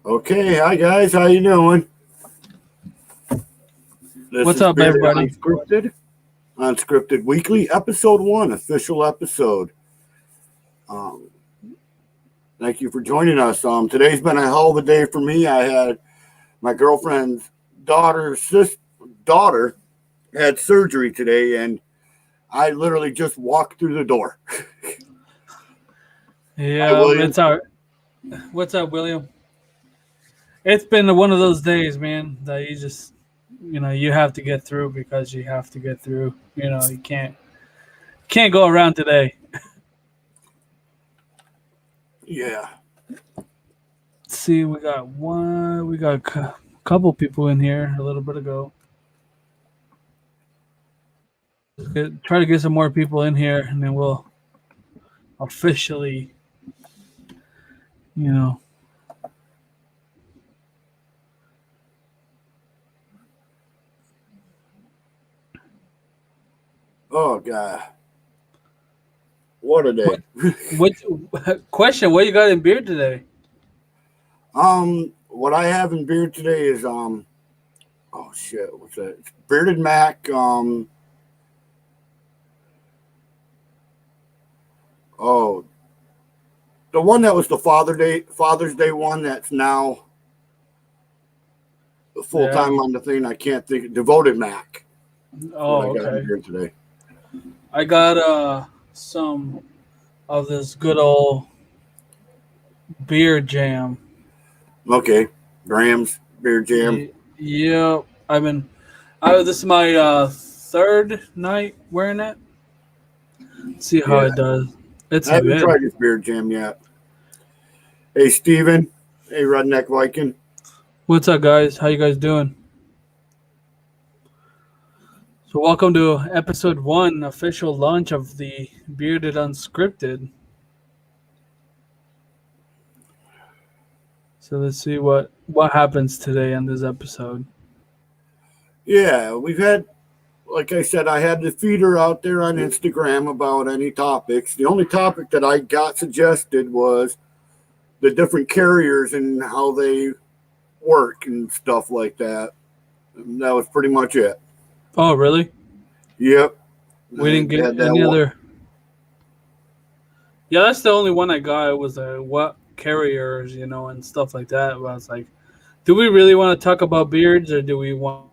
Okay, hi guys, how you doing? This What's is up, everybody? Unscripted Weekly, episode 1, official episode. Um, Thank you for joining us. Today's been a hell of a day for me. I had my girlfriend's daughter had surgery today, and I literally just walked through the door. Hi, Yeah, William. what's up, William? It's been one of those days, man, that you have to get through because you have to get through. You can't go around today. Yeah. See, we got a couple people in here a little bit ago. Try to get some more people in here, and then we'll officially, you know. Oh, God. What a day. What question? What you got in beer today? What I have in beer today is, oh shit, what's that? It's Bearded Mac, oh, the one that was the Father's Day one that's now full time on the thing. I can't think. Devoted Mac. Oh, What I got okay. here today. I got some of this good old beer jam. Okay, Graham's beer jam. Yeah, this is my third night wearing it. See how it does. It's I haven't good. tried this beer jam yet. Hey, Steven. Hey, Redneck Viking. What's up, guys? How you guys doing? So welcome to episode 1, official launch of the Bearded Unscripted. So let's see what happens today on this episode. Yeah, we've had, like I said, I had the feeder out there on Instagram about any topics. The only topic that I got suggested was the different carriers and how they work and stuff like that. And that was pretty much it. Oh, really? Yep. We didn't get any other. Yeah, that's the only one I got. It was what carriers, and stuff like that. But I was like, do we really want to talk about beards, or do we want?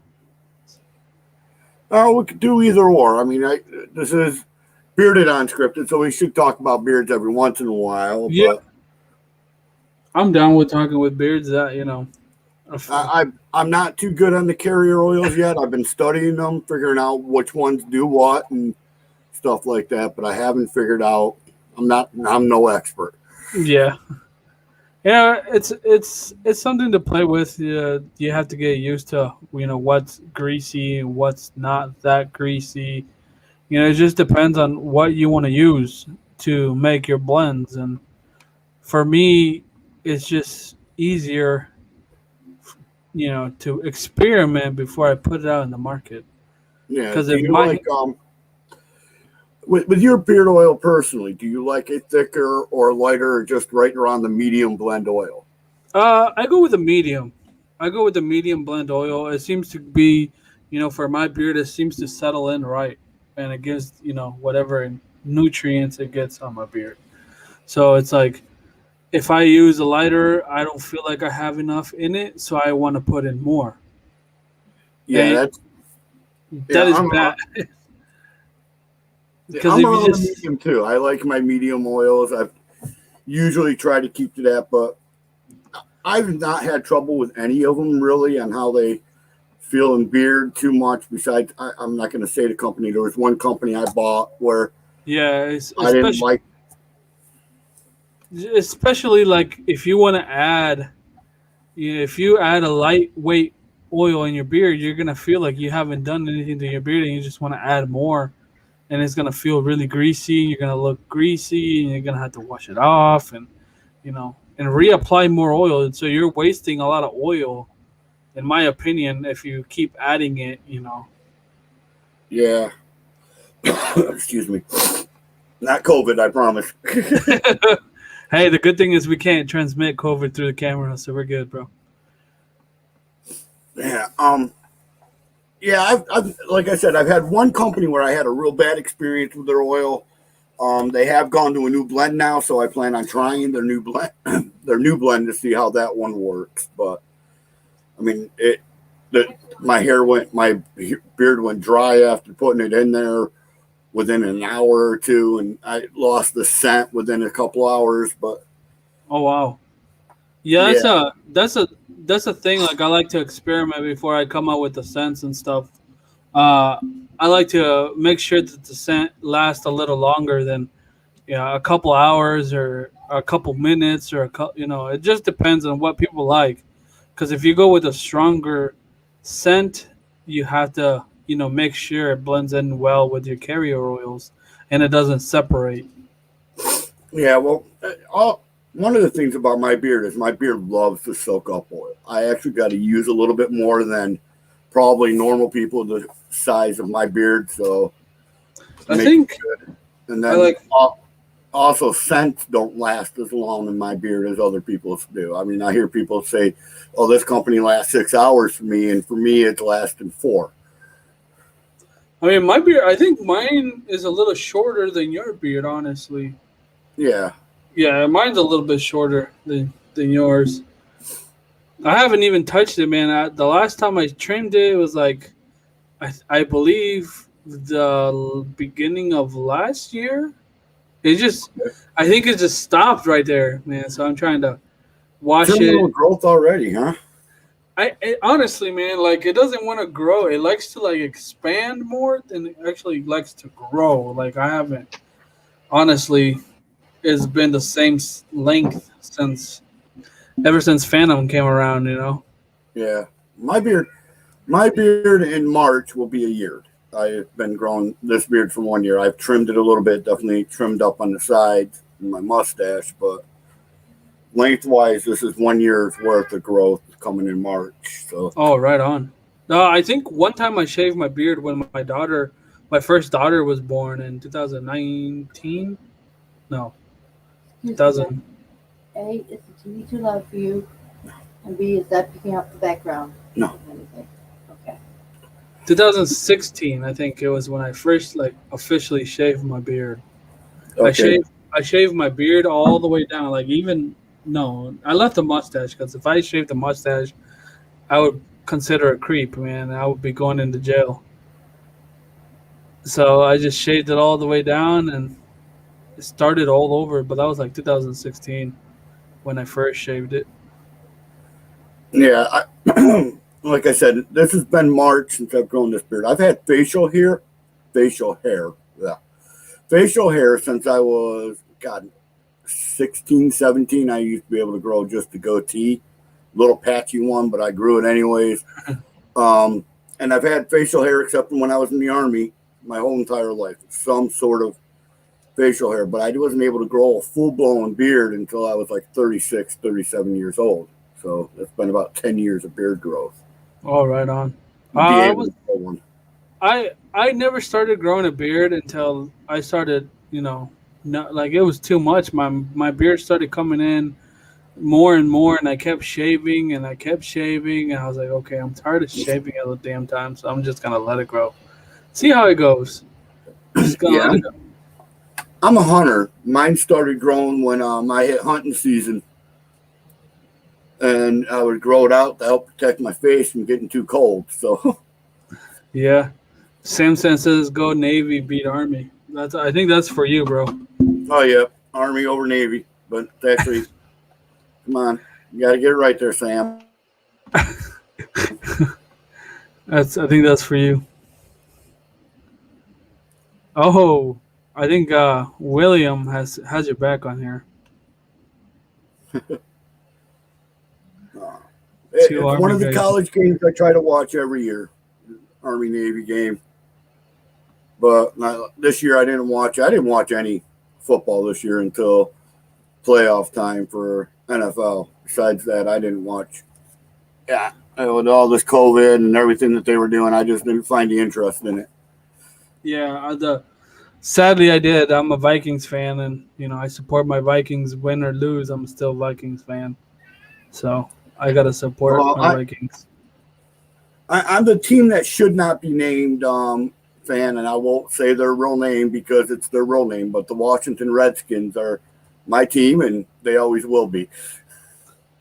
Oh, we could do either or. I mean, this is Bearded Unscripted, so we should talk about beards every once in a while. Yeah, but I'm down with talking with beards. I'm not too good on the carrier oils yet. I've been studying them, figuring out which ones do what and stuff like that. But I haven't figured out. I'm no expert. Yeah, it's something to play with. You have to get used to what's greasy and what's not that greasy. It just depends on what you want to use to make your blends. And for me, it's just easier, to experiment before I put it out in the market. Yeah, because with your beard oil personally, do you like it thicker or lighter, or just right around the medium blend oil? I go with a medium. I go with the medium blend oil. It seems to be, for my beard, it seems to settle in right, and it gives whatever nutrients it gets on my beard. So it's like, if I use a lighter, I don't feel like I have enough in it, so I want to put in more. Yeah, that is bad. Because I'm on a medium too. I like my medium oils. I usually try to keep to that, but I've not had trouble with any of them really on how they feel in beard too much. Besides, I'm not going to say the company. There was one company I bought where I didn't like. Especially like if you want to add, if you add a lightweight oil in your beard, you're gonna feel like you haven't done anything to your beard, and you just want to add more, and it's gonna feel really greasy. You're gonna look greasy, and you're gonna have to wash it off, and and reapply more oil. And so you're wasting a lot of oil, in my opinion, if you keep adding it. Yeah. Excuse me. Not COVID, I promise. Hey, the good thing is we can't transmit COVID through the camera, so we're good, bro. Yeah. Yeah. I've like I said, I've had one company where I had a real bad experience with their oil. They have gone to a new blend now, so I plan on trying their new blend, to see how that one works. But I mean, my beard went dry after putting it in there within an hour or two, and I lost the scent within a couple hours. But Oh wow. Yeah, yeah, that's a thing. Like I like to experiment before I come out with the scents and stuff. Uh, I like to make sure that the scent lasts a little longer than a couple hours or a couple minutes or it just depends on what people like. Because if you go with a stronger scent, you have to make sure it blends in well with your carrier oils and it doesn't separate. yeah. Well, one of the things about my beard is my beard loves to soak up oil. I actually got to use a little bit more than probably normal people the size of my beard, so I make it think good. And I then like. also scents don't last as long in my beard as other people's do. I mean, I hear people say, "Oh, this company lasts 6 hours for me," and for me, it's lasting 4. I mean, my beard. I think mine is a little shorter than your beard, honestly. Yeah, Yeah, mine's a little bit shorter than yours. I haven't even touched it, man. The last time I trimmed it was like, I believe the beginning of last year. It just, I think it just stopped right there, man. So I'm trying to wash terminal it. growth already, huh? Honestly, man, like it doesn't want to grow. It likes to like expand more than it actually likes to grow. Like I haven't, honestly, it's been the same length since ever since Phantom came around. Yeah, my beard, my beard in March will be a year. I've been growing this beard for 1 year. I've trimmed it a little bit, definitely trimmed up on the sides and my mustache, but lengthwise, this is 1 year's worth of growth coming in March. So, Oh, right on. No, I think one time I shaved my beard when my first daughter was born in 2019. No, Excuse me, 2000. A, is the TV too loud for you? And B, is that picking up the background? No. of anything? Okay. 2016, I think it was when I first like officially shaved my beard. I okay. shaved my beard all the way down. Like even no, I left the mustache because if I shaved the mustache, I would consider a creep, man. I would be going into jail. So I just shaved it all the way down and it started all over. But that was like 2016 when I first shaved it. Yeah, like I said, this has been March since I've grown this beard. I've had facial hair, yeah, facial hair since I was, God, 16, 17. I used to be able to grow just a goatee, little patchy one, but I grew it anyways. And I've had facial hair except when I was in the Army my whole entire life, some sort of facial hair, but I wasn't able to grow a full-blown beard until I was like 36, 37 years old. So it's been about 10 years of beard growth. All right on. Be I able was to grow one. I never started growing a beard until I started, not like it was too much. My beard started coming in more and more, and I kept shaving and I kept shaving, and I was like, okay, I'm tired of shaving all the damn time, so I'm just gonna let it grow. See how it goes. Just gonna Yeah, let it go. I'm a hunter. Mine started growing when I hit hunting season, and I would grow it out to help protect my face from getting too cold. So, Yeah. Sam says go Navy beat Army. I think that's for you, bro. oh yeah, Army over Navy, but it's actually, come on, you got to get it right there, Sam. I think that's for you. Oh, I think William has your back on here. Two It's one Army of the guys. college games I try to watch every year, Army Navy game. But this year I didn't watch. I didn't watch any football this year until playoff time for NFL. Besides that, I didn't watch. Yeah, with all this COVID and everything that they were doing, I just didn't find the interest in it. Yeah, Sadly, I did. I'm a Vikings fan, and I support my Vikings. Win or lose, I'm still a Vikings fan. So I gotta support Well, my Vikings. I'm the team that should not be named fan, and I won't say their real name because it's their real name. But the Washington Redskins are my team, and they always will be.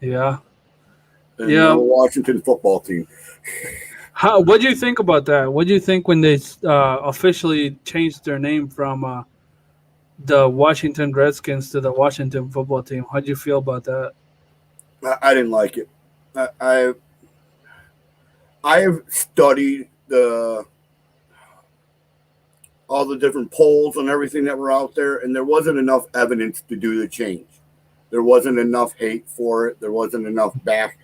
Yeah. And Yeah. no Washington football team. What do you think about that? What do you think when they officially changed their name from the Washington Redskins to the Washington football team? How do you feel about that? I didn't like it. I have studied all the different polls and everything that were out there, and there wasn't enough evidence to do the change. There wasn't enough hate for it. There wasn't enough backing.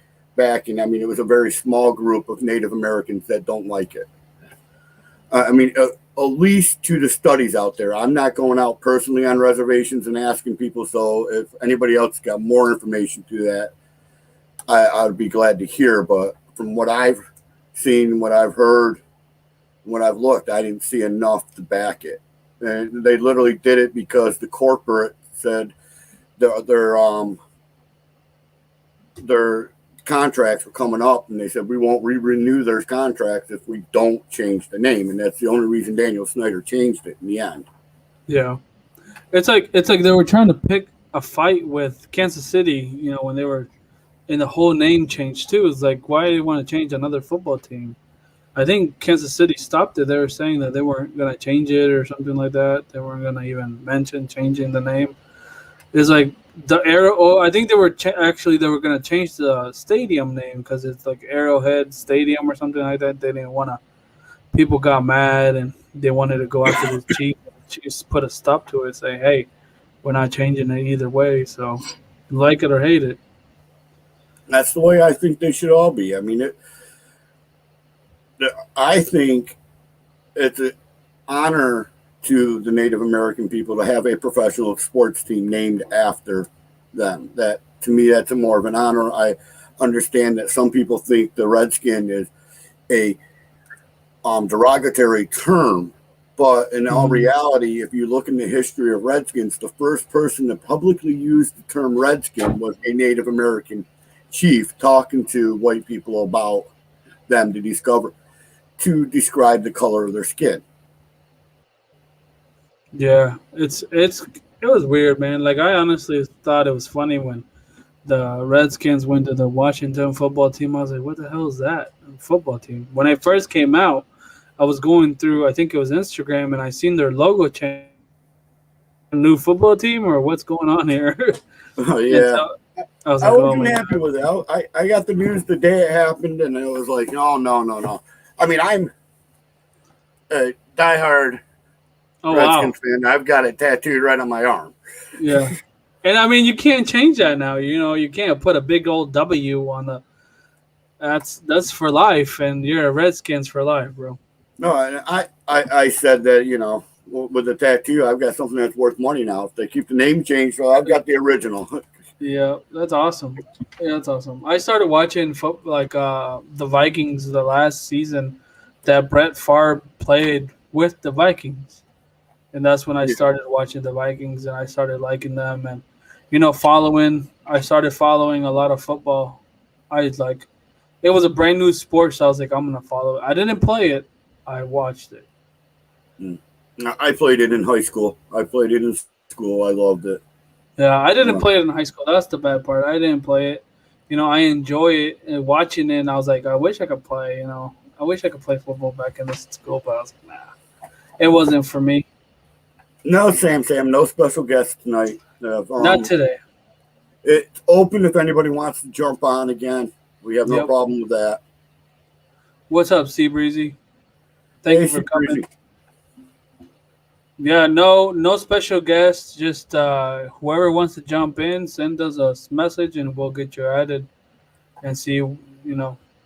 I mean, it was a very small group of Native Americans that don't like it. At least to the studies out there. I'm not going out personally on reservations and asking people. So if anybody else got more information to that, I would be glad to hear. But from what I've seen, what I've heard, when I've looked, I didn't see enough to back it. And they literally did it because the corporate said their contracts were coming up, and they said we won't renew their contracts if we don't change the name, and that's the only reason Daniel Snyder changed it in the end. Yeah, it's like they were trying to pick a fight with Kansas City, when they were in the whole name change too. It's like, why do you want to change another football team? I think Kansas City stopped it. They were saying that they weren't going to change it or something like that. They weren't going to even mention changing the name. It's like the Arrow. Oh, I think they were they were going to change the stadium name because it's like Arrowhead Stadium or something like that. They didn't want to. People got mad and they wanted to go after the chief. Chiefs put a stop to it. Say, hey, we're not changing it either way. So, like it or hate it. That's the way I think they should all be. I mean, I think it's an honor to the Native American people to have a professional sports team named after them. That, to me, that's more of an honor. I understand that some people think the Redskin is a derogatory term, but in all reality, if you look in the history of Redskins, the first person to publicly use the term Redskin was a Native American chief talking to white people about them to describe the color of their skin. Yeah, it was weird, man. Like, I honestly thought it was funny when the Redskins went to the Washington football team. I was like, what the hell is that football team? When it first came out, I was going through, I think it was Instagram, and I seen their logo change. A new football team, or what's going on here? Oh, yeah. So, I was I like, wasn't happy with it. I got the news the day it happened, and it was like, oh, no. I mean, I'm a diehard Redskins fan. I've got it tattooed right on my arm. Yeah. And I mean, you can't change that now. You can't put a big old W on the. That's for life, and you're a Redskins for life, bro. No, I said that, with the tattoo, I've got something that's worth money now. If they keep the name changed, well, I've got the original. Yeah, that's awesome. Yeah, that's awesome. I started watching the Vikings the last season that Brett Favre played with the Vikings, and that's when I started watching the Vikings, and I started liking them, and I started following a lot of football. It was a brand new sport, so I was like, I'm gonna follow it. I didn't play it, I watched it. I played it in high school. I played it in school. I loved it. Yeah, I didn't play it in high school. That's the bad part. I didn't play it. I enjoy it and watching it, and I was like, I wish I could play. I wish I could play football back in this school, but I was like, nah, it wasn't for me. No, Sam, no special guests tonight. Not today. It's open if anybody wants to jump on again. We have no problem with that. What's up, Sea Breezy? Thank you for coming. Breezy. Yeah, no special guests. Just whoever wants to jump in, send us a message, and we'll get you added and see.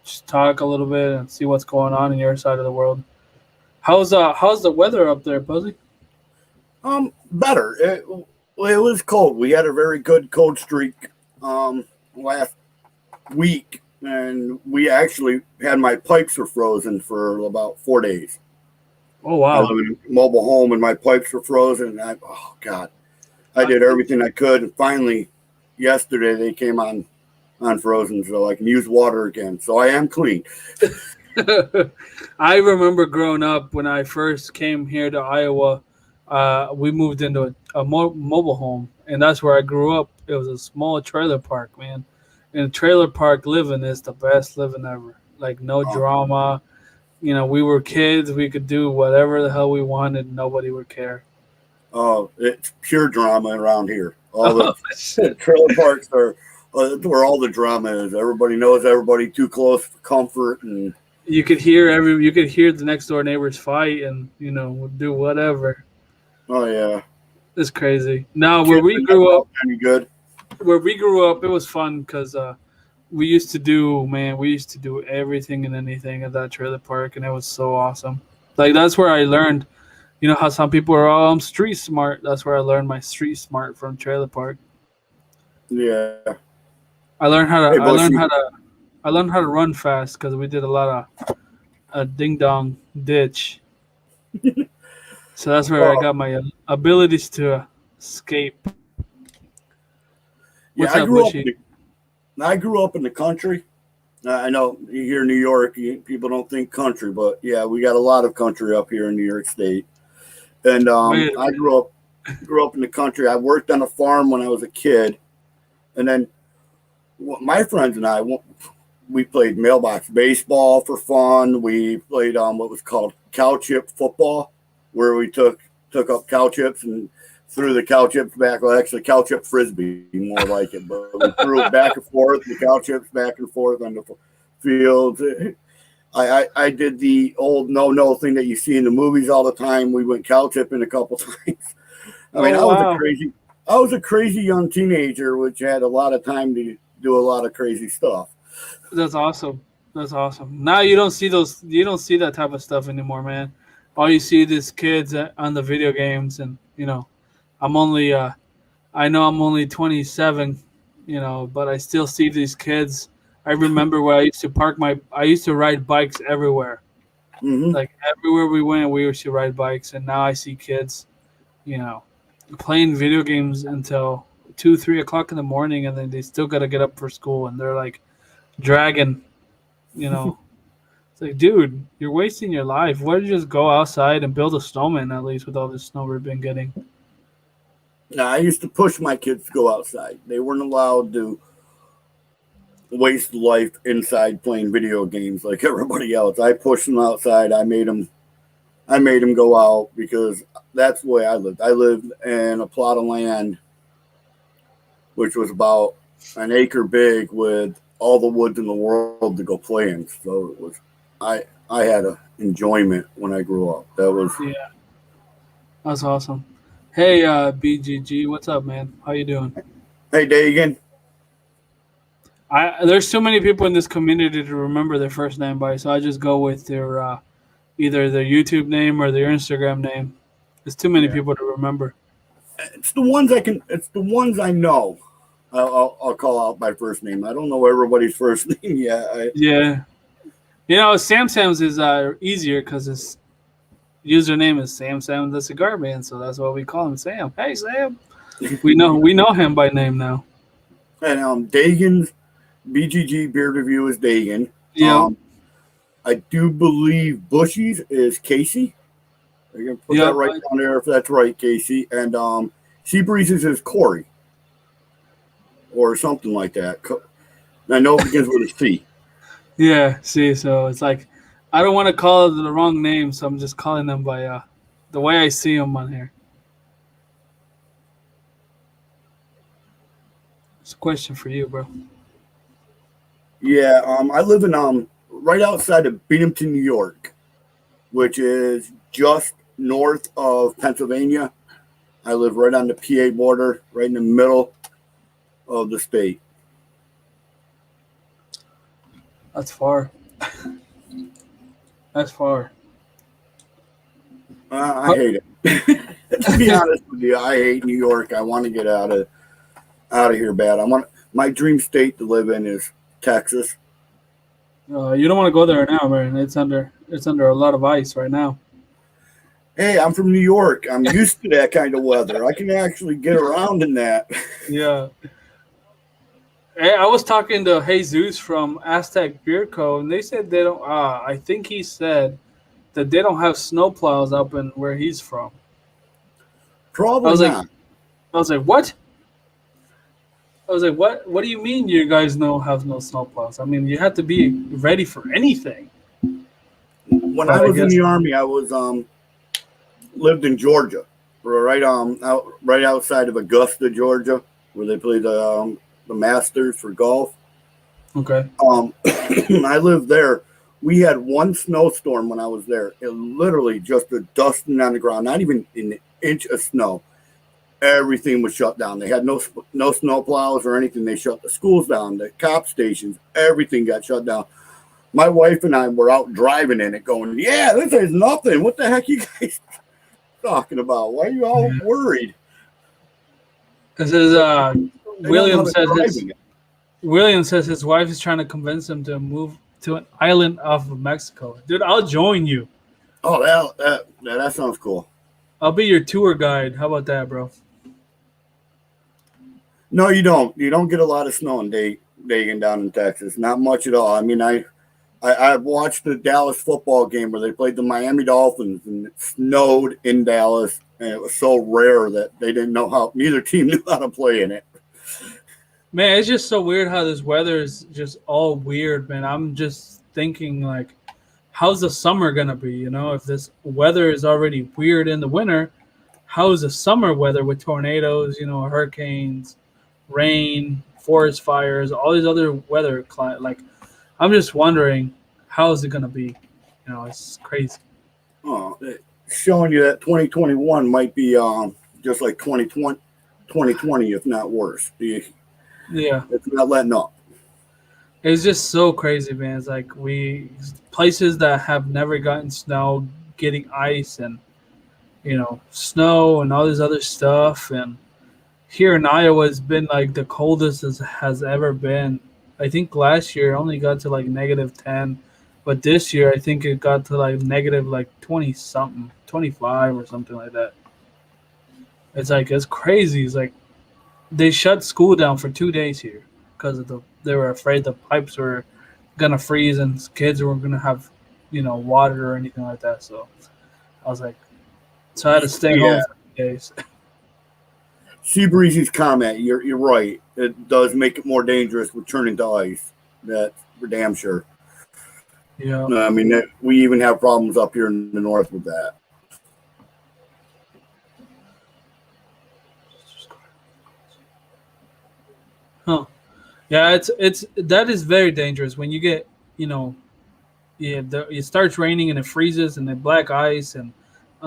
Just talk a little bit and see what's going on in your side of the world. How's the weather up there, Buzzy? Better. It was cold. We had a very good cold streak last week, and we actually had my pipes were frozen for about 4 days. Oh I wow. live in a mobile home and my pipes were frozen. And oh God, I did everything I could. And finally, yesterday they came on frozen, so I can use water again. So I am clean. I remember growing up when I first came here to Iowa. We moved into a mobile home, and that's where I grew up. It was a small trailer park, man. And trailer park living is the best living ever. Like no Oh, drama. We were kids. We could do whatever the hell we wanted. Nobody would care. oh, it's pure drama around here. All Oh the shit! trailer parks are where all the drama is. Everybody knows everybody too close for comfort, and You could hear the next door neighbors fight, and do whatever. oh yeah, It's crazy. Now kids are never out any good. where we grew up, it was fun because we used to do everything and anything at that trailer park, and it was so awesome. Like that's where I learned. You know how some people are, oh, I'm street smart. That's where I learned my street smart from trailer park. Yeah. I learned how to. Hey, I learned Bushy. how to. I learned how to run fast because we did a lot of ding dong ditch. So that's where I Oh, got my abilities to escape. yeah, What's up, Bushy? I grew up in the country. I know here in New York, people don't think country, but yeah, we got a lot of country up here in New York State. And Wait a I minute. grew up in the country. I worked on a farm when I was a kid, and then my friends and I we played mailbox baseball for fun. We played what was called cow chip football, where we took up cow chips and threw the cow chips back. Well, actually, cow chip frisbee, more like it, but we threw it back and forth, the cow chips back and forth on the field. I did the old no thing that you see in the movies all the time. We went cow tipping a couple times. I mean, Oh wow, I was a crazy young teenager, which had a lot of time to do a lot of crazy stuff. that's awesome. That's awesome. Now you don't see those. You don't see that type of stuff anymore, man. All you see is kids on the video games, and I'm only. I know I'm only 27, but I still see these kids. I remember where I used to I used to ride bikes everywhere. Hmm. Like everywhere we went, we used to ride bikes, and now I see kids, you know, playing video games until 2, 3 o'clock in the morning, and then they still got to get up for school, and they're like dragging, you know. It's like, dude, you're wasting your life. Why don't you just go outside and build a snowman at least with all this snow we've been getting? Now, I used to push my kids to go outside. They weren't allowed to waste life inside playing video games like everybody else. I pushed them outside. I made them go out because that's the way I lived. I lived in a plot of land which was about an acre big with all the woods in the world to go play in. So it was I had a enjoyment when I grew up. That was Yeah, that's awesome. Hey, BGG, what's up, man? How you doing? hey Dagan. There's too many people in this community to remember their first name by, so I just go with their either their YouTube name or their Instagram name. There's too many Yeah. people to remember. It's the ones I can. It's the ones I know. I'll call out by first name. I don't know everybody's first name yet. Yeah, Sam's is easier because his username is Sam the Cigar Man, so that's why we call him Sam. Hey, Sam. We know him by name now. And Dagan's BGG beer review is Dagan. Yeah, I do believe Bushy's is Casey. You can put yeah. that right down there if that's right, Casey. And Seabreeze's is Corey or something like that. I know it begins with a C. Yeah, see, so it's like I don't want to call it the wrong name, so I'm just calling them by the way I see them on here. It's a question for you, bro. Yeah, I live in right outside of Binghamton, New York, which is just north of Pennsylvania. I live right on the PA border, right in the middle of the state. That's far. That's far. I hate it. To be honest with you, I hate New York. I want to get out of here bad. My dream state to live in is Texas. You don't want to go there now, man. It's under a lot of ice right now. Hey, I'm from New York. I'm used to that kind of weather. I can actually get around in that. Yeah. Hey, I was talking to Jesus from Aztec Beer Co. and they said they don't. I think he said that they don't have snowplows up in where he's from. I Probably was like, not. what? I was like, what? What do you mean you guys don't have no snowplows? I mean, you have to be ready for anything. When But I I was in guess, the Army, I was lived in Georgia. We're right outside of Augusta, Georgia, where they play the Masters for golf. okay. I lived there. We had one snowstorm when I was there. It literally just a dusting on the ground, not even an inch of snow. Everything was shut down. They had no snow plows or anything. They shut the schools down, the cop stations, everything got shut down. My wife and I were out driving in it going, yeah, this is nothing. What the heck you guys talking about? Why are you all Yeah. worried? Because They don't know how to drive in it. William says his wife is trying to convince him to move to an island off of Mexico. Dude, I'll join you. Oh, that sounds cool. I'll be your tour guide. How about that, bro? No, you don't. You don't get a lot of snow in Dagan down in Texas. Not much at all. I mean, I watched the Dallas football game where they played the Miami Dolphins and it snowed in Dallas, and it was so rare that they didn't know how. Neither team knew how to play in it. Man, it's just so weird how this weather is just all weird, man. I'm just thinking, like, how's the summer going to be? You know, if this weather is already weird in the winter, how's the summer weather with tornadoes, hurricanes, rain, forest fires, all these other weather? Like, I'm just wondering, how is it going to be? It's crazy. Oh, showing you that 2021 might be just like 2020, if not worse. Yeah. It's not letting up. It's just so crazy, man. It's like places that have never gotten snow getting ice and, snow and all this other stuff. And here in Iowa, it's been like the coldest has ever been. I think last year it only got to like -10, but this year I think it got to like negative like 20 something, 25 or something like that. It's crazy. It's like they shut school down for 2 days here because they were afraid the pipes were gonna freeze and kids weren't gonna have water or anything like that. So I was like, so I had to stay home for 2 days. Seabreezy's comment, you're right. It does make it more dangerous with turning to ice. That's for damn sure. Yeah. I mean, we even have problems up here in the north with that. Huh. Yeah, that is very dangerous when you get it starts raining and it freezes and then black ice and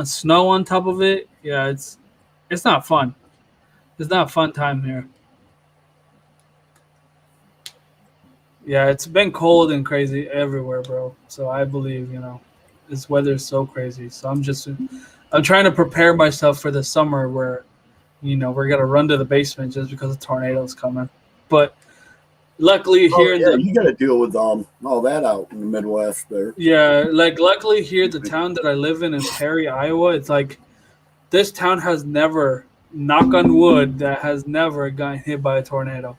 snow on top of it. Yeah, it's not fun. It's not a fun time here. Yeah, it's been cold and crazy everywhere, bro. So I believe, this weather is so crazy. So I'm trying to prepare myself for the summer where, we're gonna run to the basement just because a tornado's coming. But luckily you got to deal with all that out in the Midwest there. Yeah, like luckily here, the town that I live in Perry, Iowa, it's like this town has never, knock on wood, that has never gotten hit by a tornado.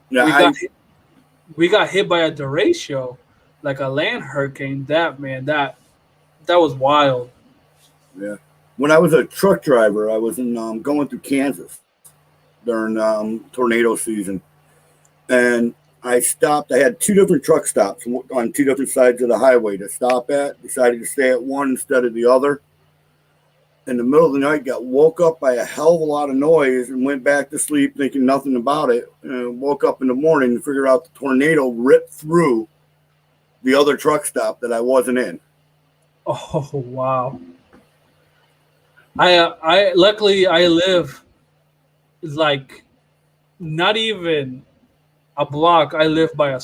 Yeah, we got hit by a derecho, like a land hurricane. That was wild. Yeah. When I was a truck driver, I was in going through Kansas during tornado season, and I stopped. I had two different truck stops on two different sides of the highway to stop at. Decided to stay at one instead of the other. In the middle of the night, got woke up by a hell of a lot of noise and went back to sleep thinking nothing about it. And woke up in the morning and figured out the tornado ripped through the other truck stop that I wasn't in. Oh wow! I luckily I live like not even a block. I live by a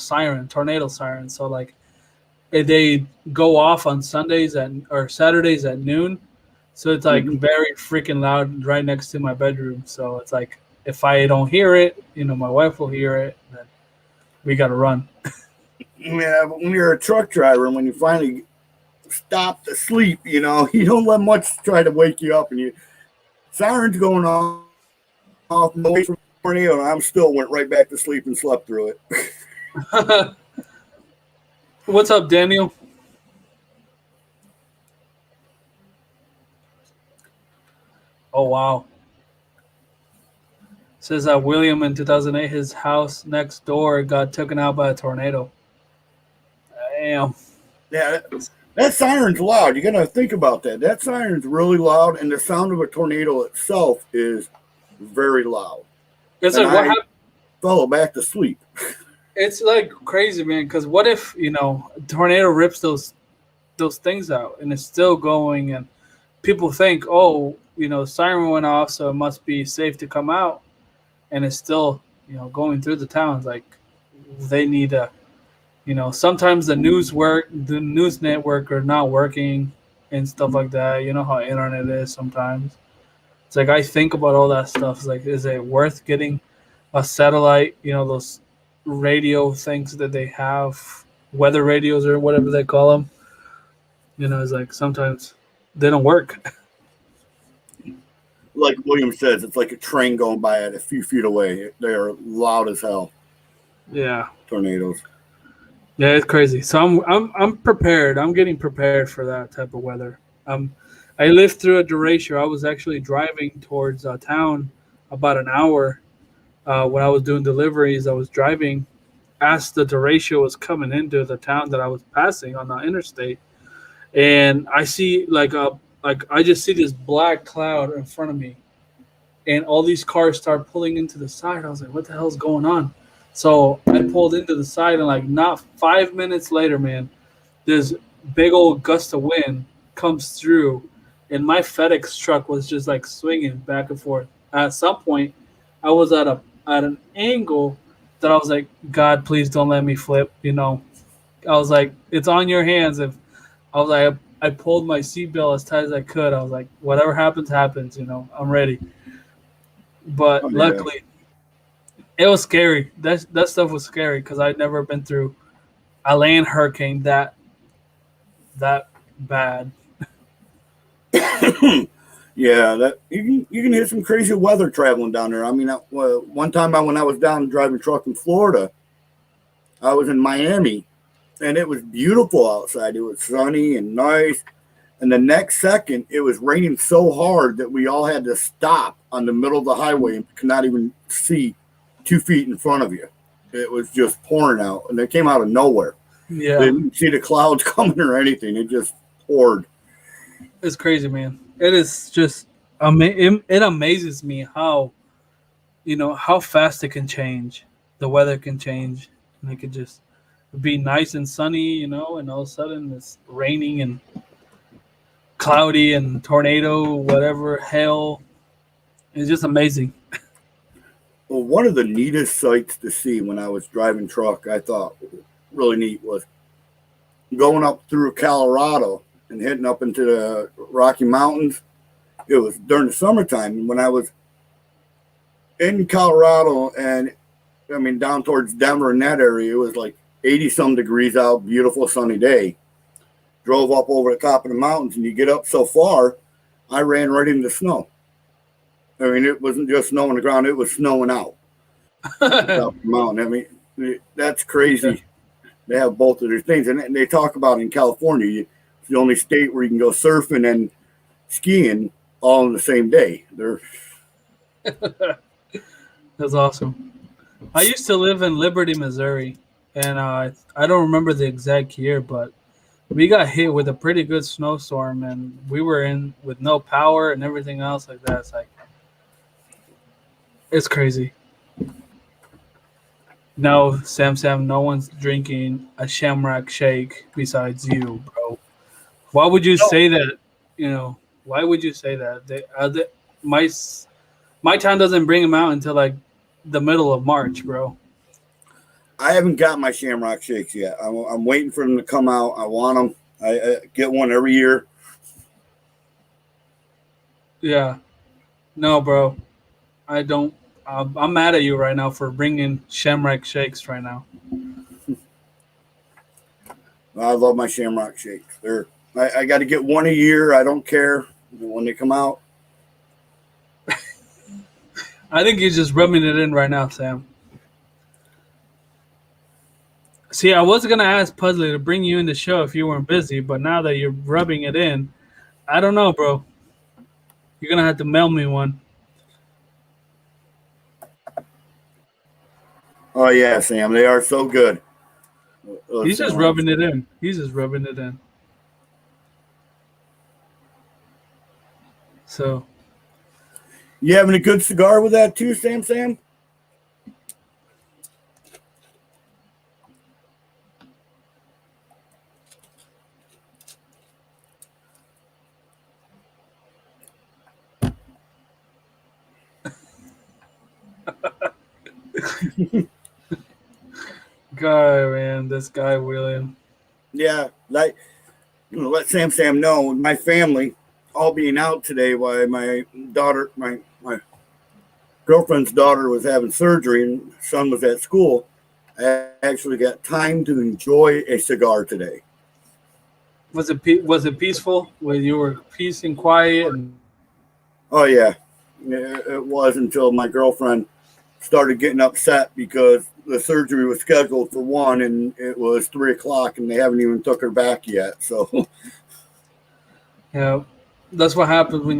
tornado siren. So like they go off on Sundays or Saturdays at noon. So it's like very freaking loud right next to my bedroom. So it's like if I don't hear it, my wife will hear it. Then we got to run. Yeah, but when you're a truck driver and when you finally stop the sleep. You know, you don't let much try to wake you up, and you sirens going off away from tornado, and I'm still went right back to sleep and slept through it. What's up, Daniel? Oh, wow. Says that William in 2008, his house next door got taken out by a tornado. Damn. Yeah, that siren's loud. You got to think about that. That siren's really loud, and the sound of a tornado itself is very loud. It's and like, what I happened? fell back to sleep. It's like crazy, man. Because what if, a tornado rips those things out and it's still going, and people think, oh, siren went off, so it must be safe to come out, and it's still, going through the towns. Like, they need a, sometimes the news network are not working and stuff like that. You know how internet is sometimes. It's like, I think about all that stuff. It's like, is it worth getting a satellite, those radio things that they have, weather radios or whatever they call them? It's like sometimes they don't work. Like William says, it's like a train going by at a few feet away. They are loud as hell. Yeah. Tornadoes. Yeah, it's crazy. So I'm prepared. I'm getting prepared for that type of weather. I lived through a derecho. I was actually driving towards town about an hour when I was doing deliveries. I was driving as the derecho was coming into the town that I was passing on the interstate, and I see I just see this black cloud in front of me, and all these cars start pulling into the side. I was like, what the hell's going on? So I pulled into the side, and not 5 minutes later, man, this big old gust of wind comes through, and my FedEx truck was just swinging back and forth. At some point, I was at an angle that I was like, God, please don't let me flip. I was like, it's on your hands. I pulled my seatbelt as tight as I could. I was like, whatever happens, happens. I'm ready. But luckily, it was scary. That stuff was scary because I'd never been through a land hurricane that bad. Yeah, that you can hear some crazy weather traveling down there. I mean, one time when I was down driving truck in Florida, I was in Miami, and it was beautiful outside. It was sunny and nice. And the next second, it was raining so hard that we all had to stop on the middle of the highway and could not even see 2 feet in front of you. It was just pouring out, and it came out of nowhere. Yeah, They didn't see the clouds coming or anything. It just poured. it's crazy, man. It is just it amazes me how how fast it can change. The weather can change, and it could just be nice and sunny, and all of a sudden it's raining and cloudy and tornado, whatever, hail. It's just amazing. Well, one of the neatest sights to see when I was driving truck, I thought really neat, was going up through Colorado and heading up into the Rocky Mountains. It was during the summertime when I was in Colorado, and I mean down towards Denver and that area. It was like 80-some degrees out, beautiful sunny day. Drove up over the top of the mountains, and you get up so far, I ran right into snow. I mean, it wasn't just snow on the ground; it was snowing out the mountain. I mean, that's crazy. They have both of their things, and they talk about in California, it's the only state where you can go surfing and skiing all in the same day. That's awesome. I used to live in Liberty, Missouri, and I don't remember the exact year, but we got hit with a pretty good snowstorm, and we were in with no power and everything else like that. It's like, it's crazy. No, Sam, no one's drinking a Shamrock Shake besides you, bro. Why would you say that? Why would you say that? My town doesn't bring them out until the middle of March, bro. I haven't got my Shamrock Shakes yet. I'm waiting for them to come out. I want them. I get one every year. Yeah. No, bro. I don't. I'm mad at you right now for bringing Shamrock Shakes right now. I love my Shamrock Shakes. I got to get one a year. I don't care when they come out. I think you're just rubbing it in right now, Sam. See, I was gonna ask Puzzly to bring you in the show if you weren't busy, but now that you're rubbing it in, I don't know, bro. You're gonna have to mail me one. Oh yeah, Sam, they are so good. He's just rubbing it in. He's just rubbing it in. So, You having a good cigar with that too, Sam? this guy William. Yeah, like let Sam know. My family all being out today while my daughter, my girlfriend's daughter was having surgery and son was at school. I actually got time to enjoy a cigar today. Was it peaceful? When you were peace and quiet? Oh yeah, it was until my girlfriend started getting upset because the surgery was scheduled for 1 and it was 3:00 and they haven't even took her back yet. So Yeah, that's what happens when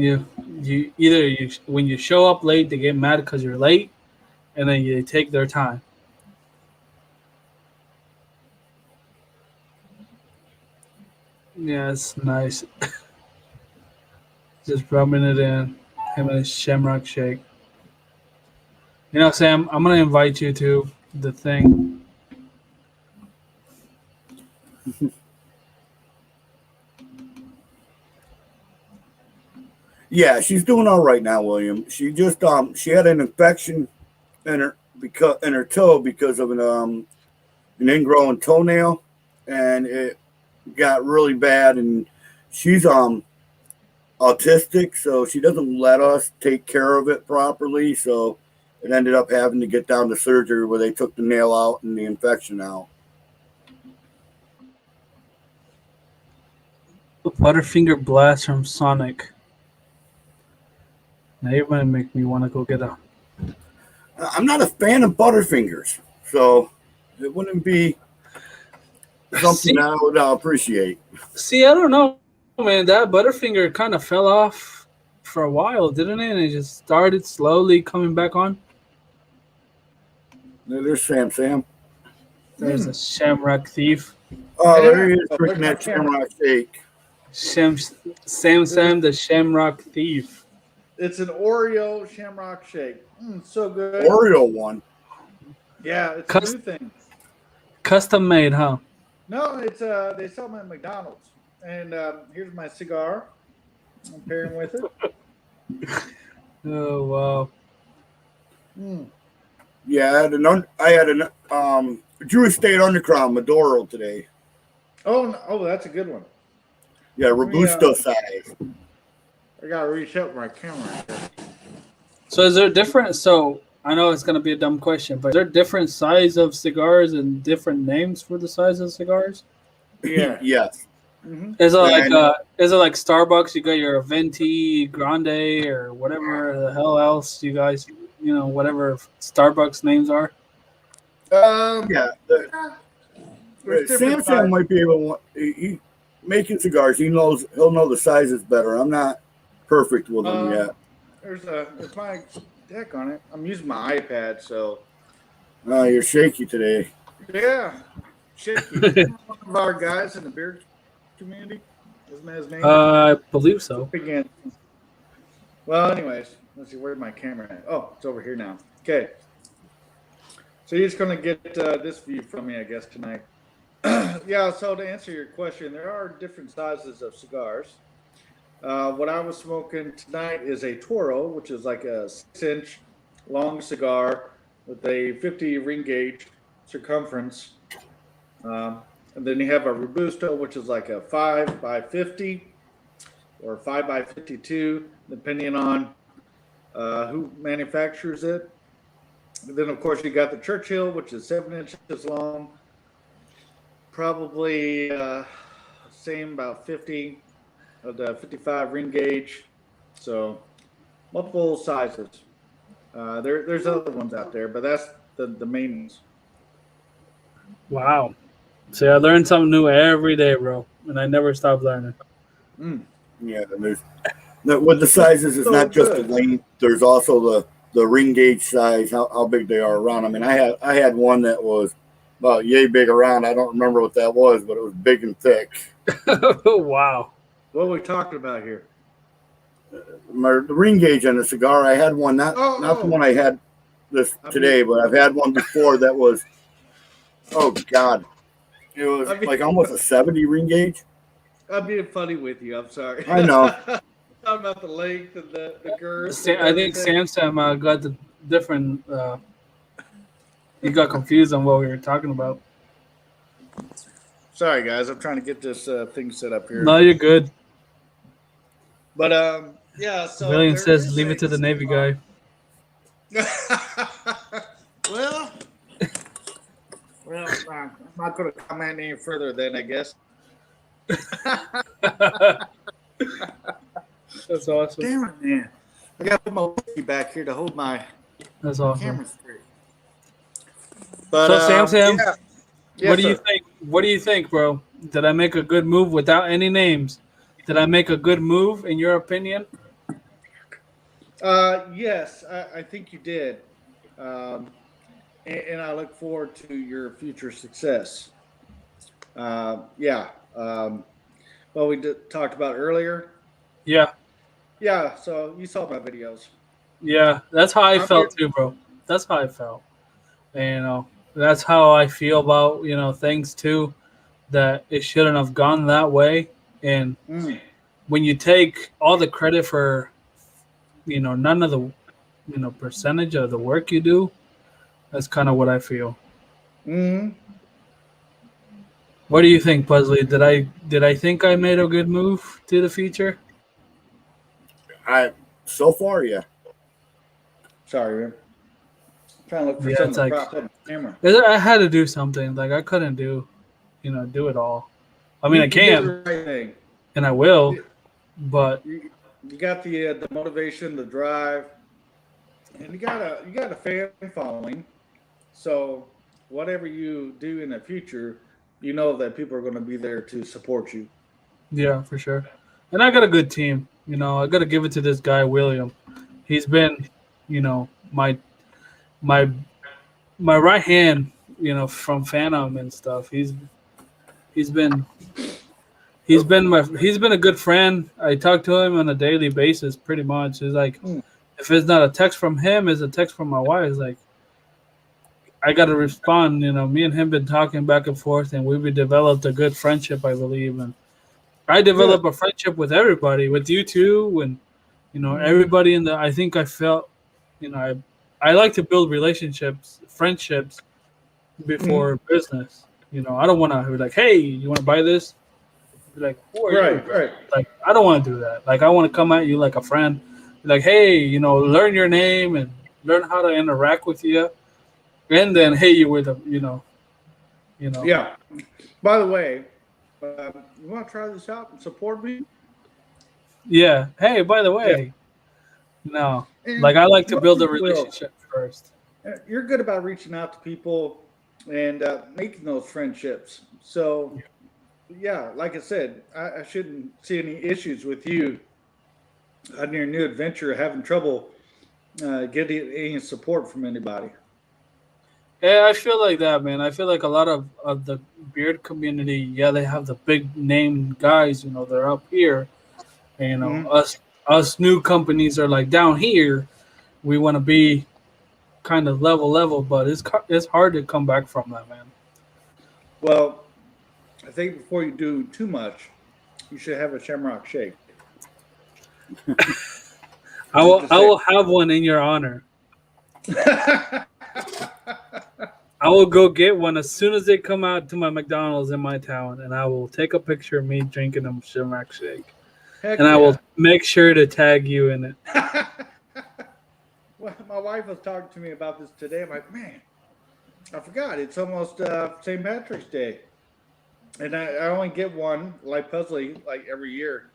when you show up late, they get mad because you're late, and then they take their time. Yeah, it's nice. Just rubbing it in. Him and his Shamrock Shake. You know, Sam, I'm gonna invite you to the thing. yeah, she's doing all right now, William. She just she had an infection in her toe because of an ingrowing toenail, and it got really bad. And she's autistic, so she doesn't let us take care of it properly. So it ended up having to get down to surgery where they took the nail out and the infection out. Butterfinger Blast from Sonic. Now you're gonna make me want to go get a. I'm not a fan of Butterfingers, so it wouldn't be something I would appreciate. See, I don't know, man. That Butterfinger kind of fell off for a while, didn't it? And it just started slowly coming back on. There's Sam. There's a Shamrock Thief. Oh, there he is drinking that Shamrock Shake. Sam, the Shamrock Thief. It's an Oreo Shamrock Shake. So good. Oreo one. Yeah, it's a new thing. Custom made, huh? No, it's they sell them at McDonald's. And here's my cigar. I'm pairing with it. Oh wow. Yeah, I had an Jewish State Underground Maduro today. Oh, that's a good one. Yeah, Robusto size. I gotta reach out for my camera. So is there different? So I know it's gonna be a dumb question, but is there different size of cigars and different names for the size of cigars? Yeah. Yes. Mm-hmm. Is it like Starbucks? You got your Venti Grande or whatever the hell else you guys, whatever Starbucks names are. Yeah. Different Samsung might be able. He making cigars. He'll know the sizes better. I'm not perfect with them yet. There's my deck on it. I'm using my iPad, so. Oh, you're shaky today. Yeah, shaky. One of our guys in the beer community. Isn't that his name? I believe so. Again. Well, anyways, let's see. Where's my camera at? Oh, it's over here now. Okay. So you're just going to get this view from me, I guess, tonight. Yeah, so to answer your question, there are different sizes of cigars. What I was smoking tonight is a Toro, which is like a 6-inch long cigar with a 50 ring gauge circumference. And then you have a Robusto, which is like a 5 by 50 or 5 by 52, depending on who manufactures it. And then, of course, you got the Churchill, which is 7 inches long. Probably, let's same, about 50 of the 55 ring gauge. So multiple sizes. There's other ones out there, but that's the main ones. Wow. See, I learn something new every day, bro, and I never stop learning. Mm. Yeah, and with the sizes, it's So not just the good. length. There's also the ring gauge size, how big they are around. I mean, I had one that was about yay big around. I don't remember what that was, but it was big and thick. Wow. What are we talking about here? The ring gauge on the cigar, I had one, not the one I had this today, but I've had one before that was, oh God, it was like almost a 70 ring gauge. I'm being funny with you. I'm sorry. I know. Talking about the length and the girth. I think Sam got the different. He got confused on what we were talking about. Sorry, guys. I'm trying to get this thing set up here. No, you're good. But yeah. So William there says, is "Leave it to the Navy guy." well, I'm not going to comment any further. Then I guess. That's awesome. Damn it, man! I got to put my whiskey back here to hold my That's awesome. camera straight. But So Sam, yeah. Yes, what do you sir. think? What do you think, bro? Did I make a good move without any names? Did I make a good move in your opinion? Yes, I think you did. And I look forward to your future success. Yeah. Well, we talked about earlier. Yeah, Yeah, so you saw my videos. yeah. That's how I felt too, bro. That's how I felt. And, that's how I feel about things too. That it shouldn't have gone that way. And when you take all the credit for, none of the, percentage of the work you do, that's kind of what I feel. Mm-hmm. What do you think, Puzzly? Did I think I made a good move to the future? So far, yeah. Sorry, man. Trying to look for Yeah, something it's to like- prop up the camera. I had to do something. Like I couldn't do it all. I mean, I You did can the right thing. and I will, but You got the motivation, the drive, and you got a fan following. So whatever you do in the future, you know that people are going to be there to support you. yeah, for sure. And I got a good team. I got to give it to this guy William. He's been, my right hand, from Phantom and stuff. He's been he's been a good friend. I talk to him on a daily basis, pretty much. It's like if it's not a text from him, it's a text from my wife. It's like I got to respond. Me and him been talking back and forth, and we've developed a good friendship, I believe. And I developed a friendship with everybody, with you too, and everybody in the. I think I felt, I like to build relationships, friendships before business. I don't want to be like, hey, you want to buy this? Be like, who are you? Right. Like, I don't want to do that. Like, I want to come at you like a friend. Be like, hey, learn your name and learn how to interact with you, and then hey, you with them, Yeah. By the way, you want to try this out and support me? Yeah. Hey, by the way, no. And Like, I like to build a most people- relationship first. You're good about reaching out to people and making those friendships. So, yeah, like I said, I shouldn't see any issues with you on your new adventure having trouble getting any support from anybody. Yeah, I feel like that, man. I feel like a lot of the beard community, yeah, they have the big name guys, they're up here. And, us new companies are like down here. We want to be kind of level, but it's hard to come back from that, man. Well, I think before you do too much, you should have a Shamrock Shake. I will have one in your honor. I will go get one as soon as they come out to my McDonald's in my town, and I will take a picture of me drinking a Shamrock Shake. Heck And I yeah. will make sure to tag you in it. Well, my wife was talking to me about this today. I'm like, man, I forgot. It's almost St. Patrick's Day. And I only get one, like Puzzly, like every year.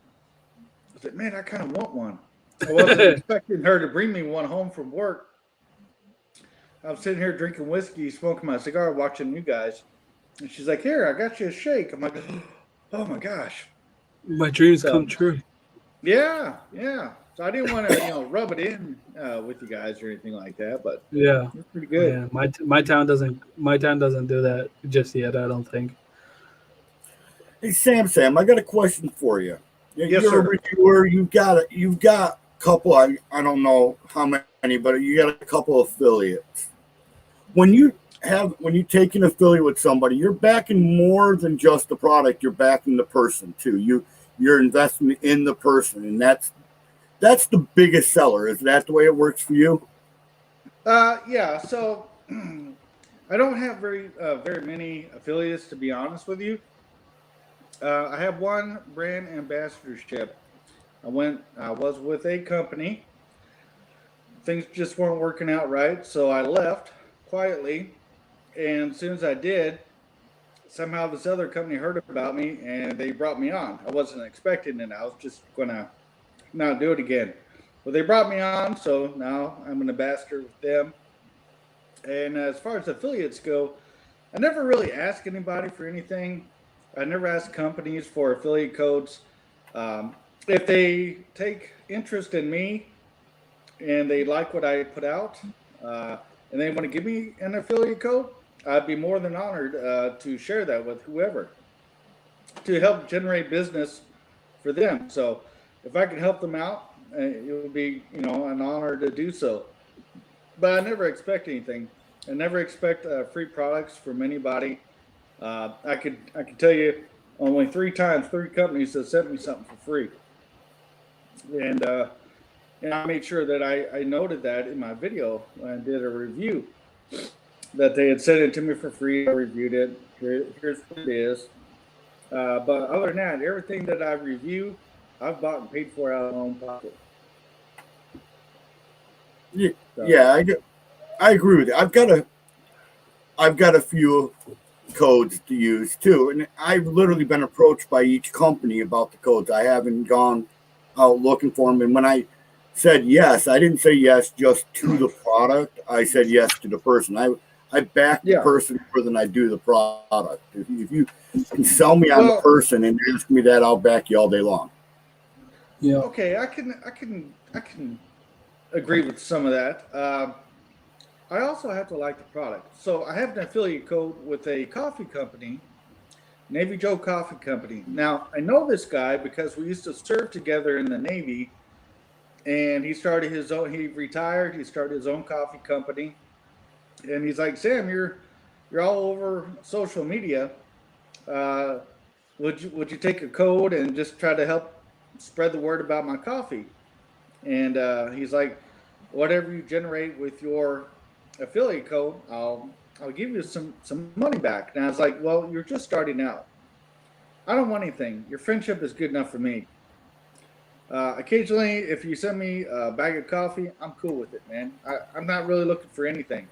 I said, man, I kind of want one. I wasn't expecting her to bring me one home from work. I was sitting here drinking whiskey, smoking my cigar, watching you guys. And she's like, here, I got you a shake. I'm like, oh my gosh. My dreams come true. Yeah. So I didn't want to, rub it in with you guys or anything like that, but Yeah, it's pretty good. yeah. My town doesn't do that just yet. I don't think. Hey Sam, I got a question for you. Yes, You're sir. a reviewer. You've got a couple. I don't know how many, but you got a couple affiliates. When you take an affiliate with somebody, you're backing more than just the product. You're backing the person too. You're investing in the person, and that's the biggest seller. Is that the way it works for you? Yeah. So I don't have very many affiliates, to be honest with you. I have one brand ambassadorship. I was with a company. Things just weren't working out right, so I left quietly. And as soon as I did, somehow this other company heard about me and they brought me on. I wasn't expecting it. I was just going to not do it again. But they brought me on, so now I'm an ambassador with them. And as far as affiliates go, I never really ask anybody for anything. I never ask companies for affiliate codes. If they take interest in me and they like what I put out, and they want to give me an affiliate code, I'd be more than honored to share that with whoever to help generate business for them. So if I can help them out, it would be an honor to do so. But I never expect anything. I never expect free products from anybody. I could tell you only 3 times 3 companies have sent me something for free, and I made sure that I noted that in my video when I did a review that they had sent it to me for free. I reviewed it. Here's what it is. But other than that, everything that I review, I've bought and paid for out of my own pocket. Yeah, so. Yeah, I agree with you. I've got a few codes to use too, and I've literally been approached by each company about the codes. I haven't gone out looking for them, and when I said yes, I didn't say yes just to the product. I said yes to the person. I back the person more than I do the product. If you can sell me on the person and ask me that, I'll back you all day long. Yeah. Okay, I can agree with some of that. I also have to like the product. So I have an affiliate code with a coffee company, Navy Joe Coffee Company. Now, I know this guy because we used to serve together in the Navy, and he retired, he started his own coffee company. And he's like, Sam, you're all over social media. Would you take a code and just try to help spread the word about my coffee? And he's like, whatever you generate with your affiliate code, I'll give you some money back. And I was like, well, you're just starting out. I don't want anything. Your friendship is good enough for me. Occasionally, if you send me a bag of coffee, I'm cool with it, man. I'm not really looking for anything.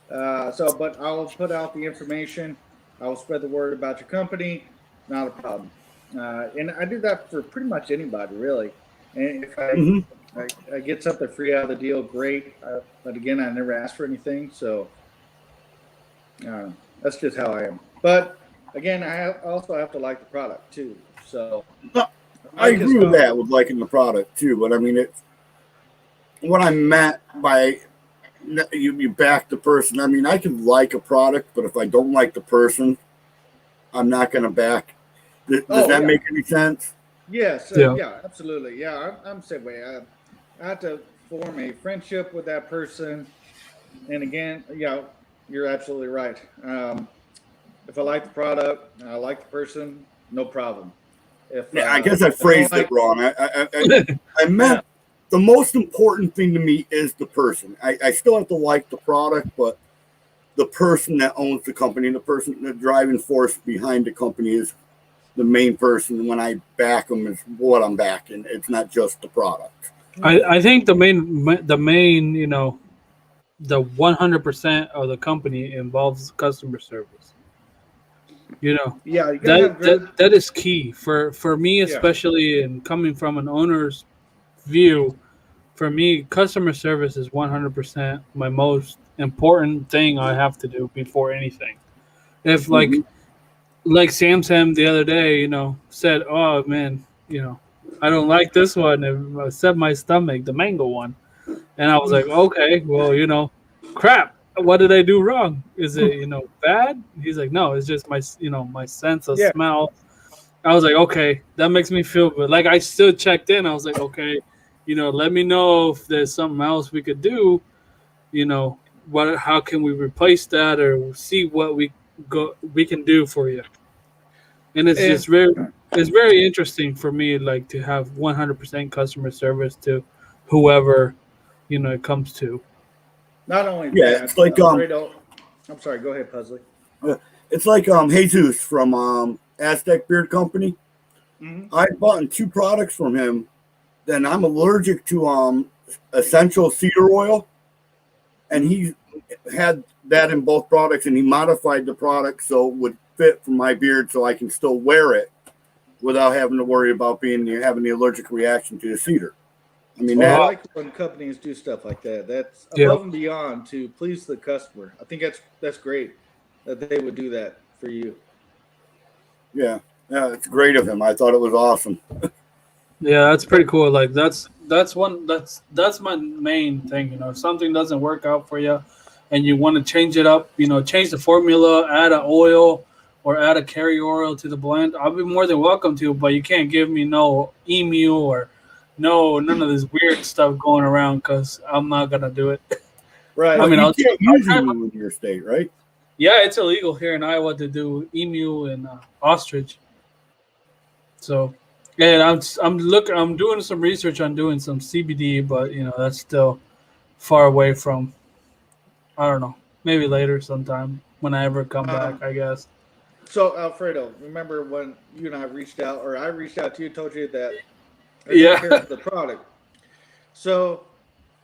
But I'll put out the information. I will spread the word about your company. Not a problem. And I do that for pretty much anybody, really. And if I get something free out of the deal, great. But again, I never ask for anything. So that's just how I am. But again, I also have to like the product too. So I agree with that, with liking the product too. But I mean, it's what I meant by you back the person. I mean, I can like a product, but if I don't like the person, I'm not going to back. Does that make any sense? Yes. Yeah, absolutely. Yeah, I'm the same way. I have to form a friendship with that person. And again, you're absolutely right. If I like the product, I like the person, no problem. I guess I phrased it wrong. I meant the most important thing to me is the person. I still have to like the product, but the person that owns the company, the driving force behind the company is the main person. When I back them is what I'm backing. It's not just the product. I think the main, the 100% of the company involves customer service. You know, Yeah, you gotta have good. that is key for me, Yeah. especially in coming from an owner's view. For me, customer service is 100% my most important thing I have to do before anything. If Mhm. like Sam the other day, said, "Oh man, I don't like this one. It set my stomach, the mango one." And I was like, "Okay, well, crap. What did I do wrong? Is it bad?" He's like, "No, it's just my sense of Yeah. smell." I was like, "Okay, that makes me feel good." Like I still checked in. I was like, "Okay, let me know if there's something else we could do. How can we replace that or see what we can do for you." And it's And just very interesting for me, like to have 100% customer service to whoever it comes to. not only Yeah, that, it's like Alfredo. I'm sorry. Go ahead, Puzzly. Jesus from Aztec Beard Company. Hmm. I bought two products from him. Then I'm allergic to essential cedar oil, and he had that in both products, and he modified the product so it would fit for my beard, so I can still wear it without having to worry about having the allergic reaction to the cedar. I mean, Oh, I that Wow. like when companies do stuff like that. That's Yeah. above and beyond to please the customer. I think that's great that they would do that for you. yeah, it's great of him. I thought it was awesome. Yeah, that's pretty cool. Like that's my main thing. If something doesn't work out for you, and you want to change it up, change the formula, add an oil or add a carrier oil to the blend, I'll be more than welcome to. But you can't give me no emu or none of this weird stuff going around because I'm not gonna do it. I Right. Well, mean, you I'll can't I'll use try. emu in your state, right? Yeah, it's illegal here in Iowa to do emu and ostrich. So, and I'm doing some research on doing some CBD, but that's still far away from. I don't know. Maybe later sometime when I ever come back, Um, I guess. so Alfredo, remember when you and I reached out, or I reached out to you, told you that I didn't Yeah. care for the product. So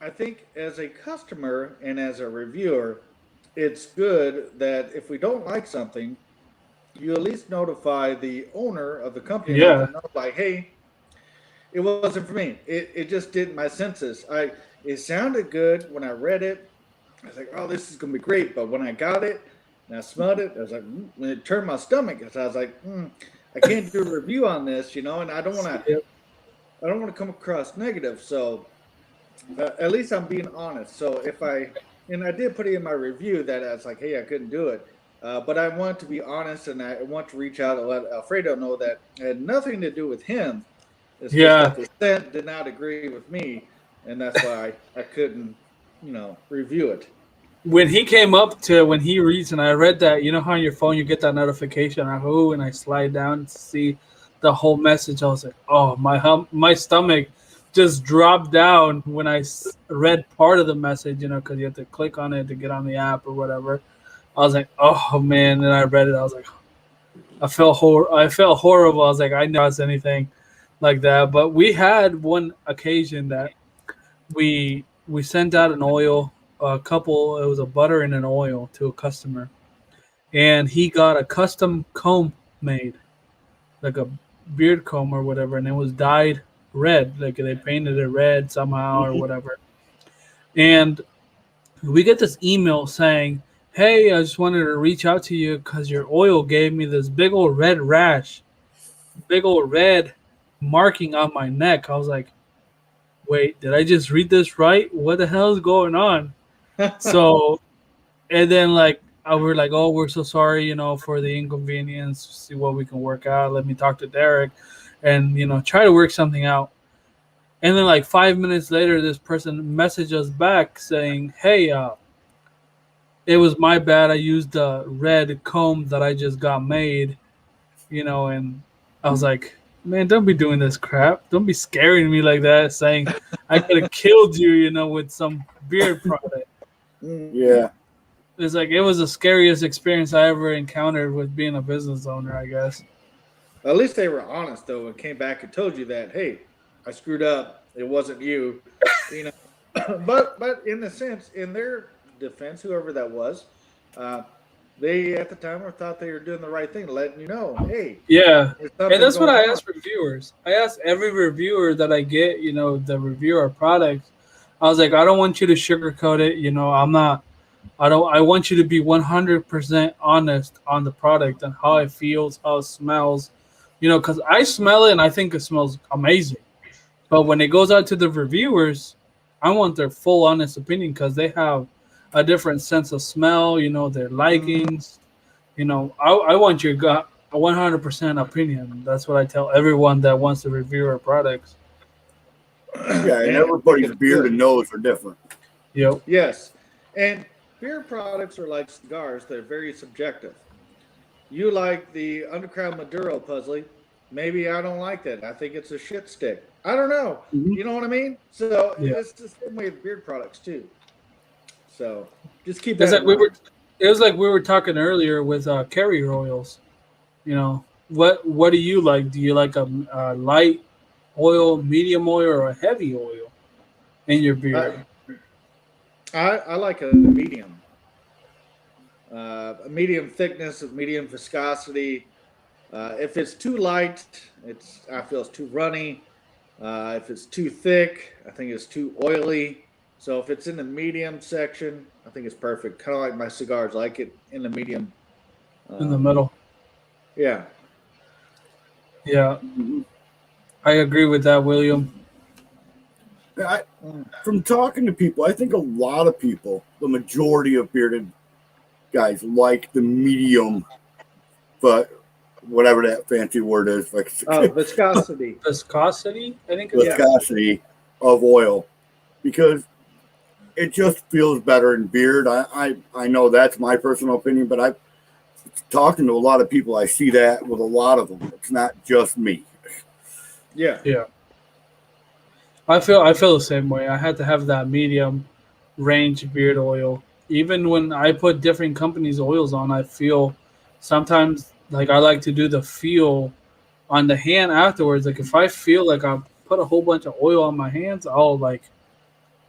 I think as a customer and as a reviewer, it's good that if we don't like something, you at least notify the owner of the company and let Yeah. them know, like, hey, it wasn't for me. It just didn't my senses. It sounded good when I read it. I was like, oh, this is gonna be great. But when I got it and I smelled it, I was like, when it turned my stomach, I was like, I can't do a review on this, and Yep. I don't want to come across negative. So at least I'm being honest. So and I did put it in my review that I was like, hey, I couldn't do it. But I want to be honest and I want to reach out and let Alfredo know that it had nothing to do with him. It's just Yeah. that the scent did not agree with me. And that's why I couldn't, review it. When he reads and I read that, how on your phone you get that notification, and I slide down to see the whole message. I was like, oh, my stomach just dropped down when I read part of the message, because you have to click on it to get on the app or whatever. I was like, oh man, and I read it. I was like, I felt horrible. I was like, I never caused anything like that. But we had one occasion that we sent out an oil, a couple. It was a butter and an oil to a customer, and he got a custom comb made, like a beard comb or whatever, and it was dyed red. Like they painted it red somehow or Mhm. whatever. And we get this email saying, "Hey, I just wanted to reach out to you because your oil gave me this big old red rash, big old red marking on my neck." I was like, "Wait, did I just read this right? What the hell is going on?" So, and then we're like, "Oh, we're so sorry, for the inconvenience. See what we can work out. Let me talk to Derek, and try to work something out." And then 5 minutes later, this person messaged us back saying, "Hey, it was my bad. I used the red comb that I just got made, and I was like, man, don't be doing this crap. Don't be scaring me like that, saying I could have killed you, with some beard product." Yeah. It's like it was the scariest experience I ever encountered with being a business owner, I guess. At least they were honest though and came back and told you that, hey, I screwed up. It wasn't you. You know. But in a sense, in their defense, whoever that was, uh, they at the time thought they were doing the right thing, letting you know, hey, Yeah. there's something And that's what going I on. ask reviewers. I ask every reviewer that I get, the reviewer of products. I was like, I don't want you to sugarcoat it. I want you to be 100% honest on the product and how it feels, how it smells, because I smell it and I think it smells amazing. But when it goes out to the reviewers, I want their full honest opinion because they have a different sense of smell, their likings. I want your gut, a 100% opinion. That's what I tell everyone that wants to review our products. Yeah, and And everybody's it's beard good. and nose are different. Yep. Yes. And beer products are like cigars, they're very subjective. You like the Underground Maduro puzzle. Maybe I don't like that. I think it's a shit stick. I don't know. Mhm. You know what I mean? So Yeah. it's the same way with beard products too. So just keep It's that like in we mind. were. It was like we were talking earlier with carrier oils. What do you like? Do you like a light oil, medium oil, or a heavy oil in your I, beard? I like a medium thickness, a medium viscosity. If it's too light, I feel it's too runny. If it's too thick, I think it's too oily. So if it's in the medium section, I think it's perfect. Kind of like my cigars, I like it in the medium. In the Um, middle. yeah, Yeah, Mhm. I agree with that, William. I, Mm. from talking to people, I think a lot of people, the majority of bearded guys, like the medium, but whatever that fancy word is, like Viscosity. Viscosity, I think it's Yeah, viscosity of oil, because it just feels better in beard. I know that's my personal opinion, but I talking to a lot of people, I see that with a lot of them. It's not just me. yeah. yeah. I feel the same way. I had to have that medium range beard oil. Even when I put different companies' oils on, I feel sometimes like I like to do the feel on the hand afterwards. Like if I feel like I put a whole bunch of oil on my hands, I'll like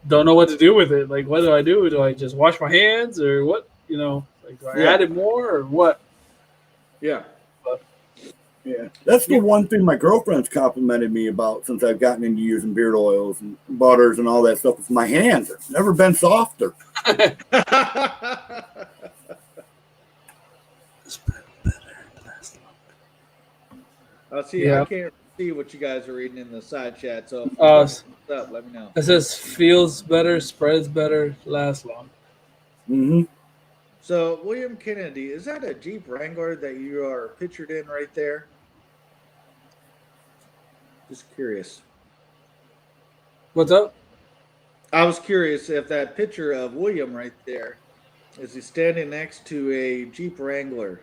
don't know what to do with it. Like what do I do? Do I just wash my hands or what? Like do I Yeah, add it more or what? yeah. But Yeah, that's the Yeah. one thing my girlfriend's complimented me about since I've gotten into using beard oils and butters and all that stuff. Is my hands have never been softer. See, I yeah. can't see what you guys are reading in the side chat. So if Uh, something comes up, let me know. it says feels better, spreads better, lasts long. Mm-hmm. So William Kennedy, is that a Jeep Wrangler that you are pictured in right there? Just curious. What's up? I was curious if that picture of William right there is he standing next to a Jeep Wrangler,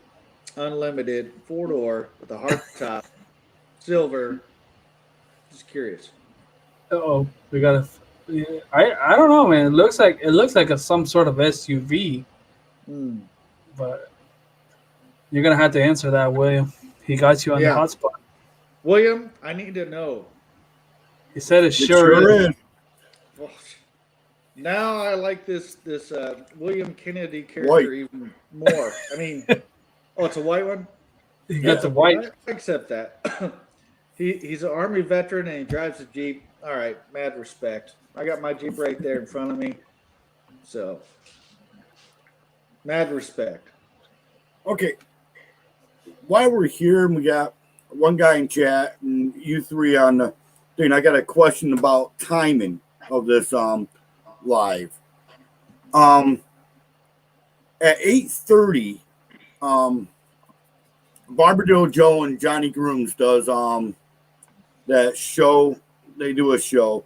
unlimited, 4-door with a hardtop, silver. Just curious. Oh, we got a. I don't know, man. It looks like some sort of SUV, Hmm. but you're gonna have to answer that, William. He got you on the Yeah, hot spot. William, I need to know. He said it It sure sure is. is. Well, now I like this William Kennedy White. character even more. I mean, oh, it's a white one. He got the white. I accept that. He's an army veteran and he drives a Jeep. All right, mad respect. I got my Jeep right there in front of me. So, mad respect. Okay, while we're here and we got one guy in chat and you three on the thing, I got a question about timing of this live. At 8:30, Barbadillo Joe and Johnny Grooms does that show. They do a show.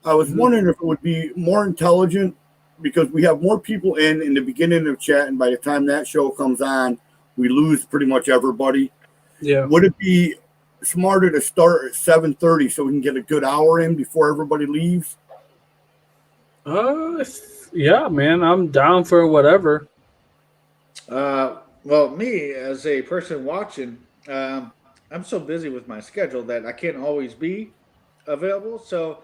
I was wondering if it would be more intelligent because we have more people in the beginning of chat, and by the time that show comes on, we lose pretty much everybody. Yeah. Would it be smarter to start at 7:30 so we can get a good hour in before everybody leaves? Yeah, man. I'm down for whatever. Well, me as a person watching, I'm so busy with my schedule that I can't always be available. So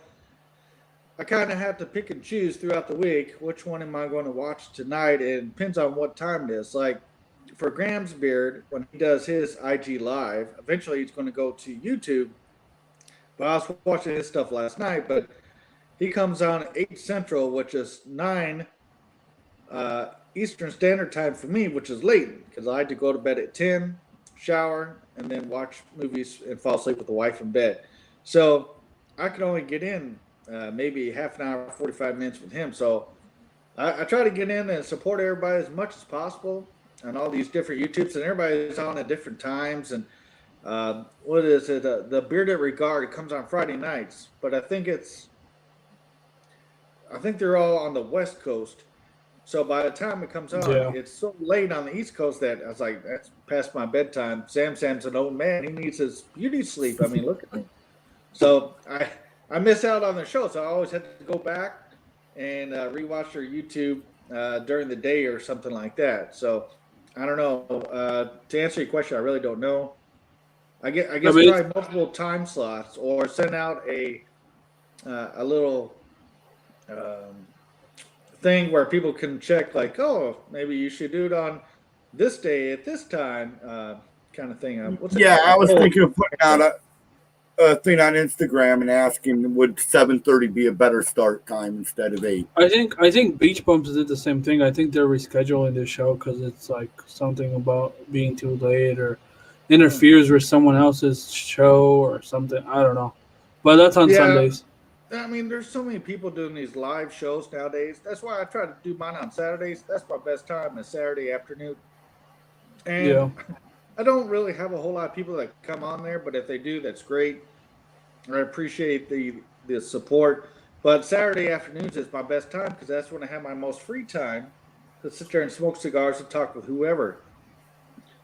I kind of have to pick and choose throughout the week which one am I going to watch tonight, and it depends on what time it is. Like for Graham's beard, when he does his IG live, eventually he's going to go to YouTube. But I was watching his stuff last night, but he comes on at 8 Central, which is 9 Eastern Standard Time for me, which is late because I had to go to bed at 10, shower, and then watch movies and fall asleep with the wife in bed. So I could only get in maybe half an hour, 45 minutes with him. So I try to get in and support everybody as much as possible on all these different YouTubes, and everybody's on at different times. And what is it? The Bearded Regard, it comes on Friday nights, but I think they're all on the West Coast. So by the time it comes on, it's so late on the East Coast that I was like, that's past my bedtime. Sam's an old man. He needs his beauty sleep. I mean, look at me. So I miss out on the show. So I always had to go back and rewatch their YouTube during the day or something like that. So I don't know. To answer your question, I really don't know. I guess try multiple time slots or send out a little thing where people can check, like, oh, maybe you should do it on this day at this time, kind of thing. I was thinking of putting out a thing on Instagram and asking, would 7:30 be a better start time instead of 8? I think Beach Bumps did the same thing. I think they're rescheduling the show because it's like something about being too late or interferes with someone else's show or something. I don't know, but that's on Sundays. I mean, there's so many people doing these live shows nowadays. That's why I try to do mine on Saturdays. That's my best time, is Saturday afternoon. And I don't really have a whole lot of people that come on there, but if they do, that's great. I appreciate the support. But Saturday afternoons is my best time because that's when I have my most free time to sit there and smoke cigars and talk with whoever.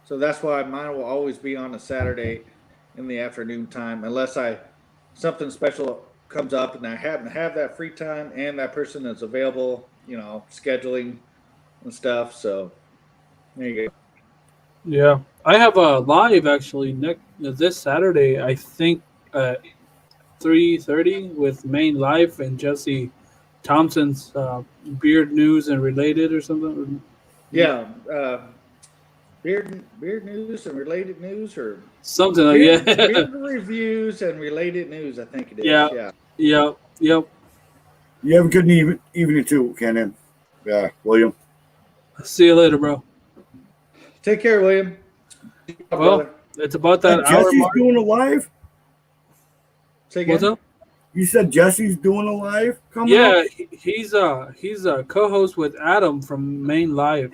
So that's why mine will always be on a Saturday in the afternoon time, unless something special comes up and I happen to have that free time and that person is available, scheduling and stuff. So there you go. Yeah, I have a live actually this Saturday. I think at 3:30 with Main Life and Jesse Thompson's Beard News and Related or something. Yeah, beard news and related news, or something like that. Beard reviews and related news, I think it is. Yep. You have a good evening too, Kenan. Yeah, William. See you later, bro. Take care, William. Well, it's about that hour Jesse's mark. doing a live? Say again? What's up? You said Jesse's doing a live coming up? He's a co-host with Adam from Main Live.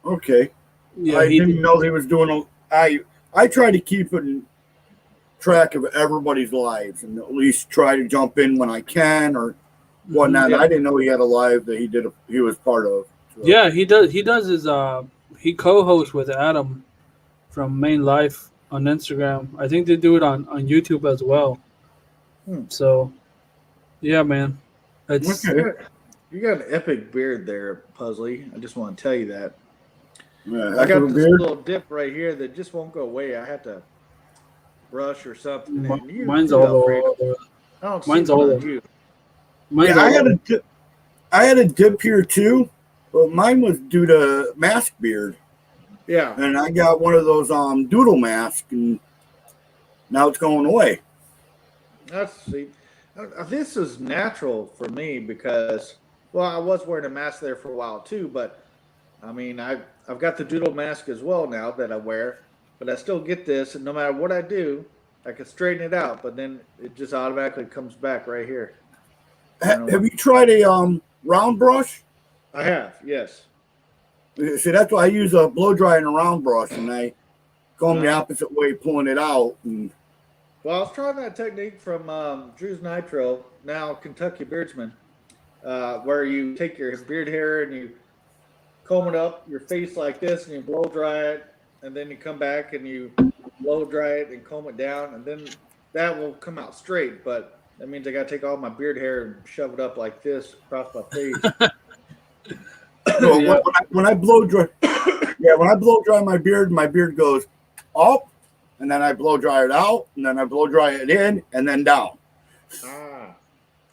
Okay. Yeah, I didn't know he was doing I try to keep track of everybody's lives and at least try to jump in when I can or whatnot. Yeah. I didn't know he had a live that he was part of. So. Yeah, he does his he co-hosts with Adam from Main Life on Instagram. I think they do it on YouTube as well. So yeah, man. It's Okay. You got an epic beard there, Puzzly. I just want to tell you that. Yeah, I got this little dip right here that just won't go away. I had to brush or something. Mine's all over. Mine's all over. You. I had a dip here too, but mine was due to mask beard. Yeah. And I got one of those doodle masks, and now it's going away. This is natural for me because, well, I was wearing a mask there for a while too, but I mean, I've got the doodle mask as well now that I wear, but I still get this, and no matter what I do, I can straighten it out, but then it just automatically comes back right here. Have you tried a round brush? I have, yes. See, that's why I use a blow dry and a round brush, and I go the opposite way, pulling it out. And well, I was trying that technique from Drew's Nitro, now Kentucky Beardsman, where you take your beard hair and you comb it up your face like this, and you blow dry it, and then you come back and you blow dry it and comb it down, and then that will come out straight. But that means I got to take all my beard hair and shove it up like this across my face. So when I blow dry, my beard goes up, and then I blow dry it out, and then I blow dry it in, and then down.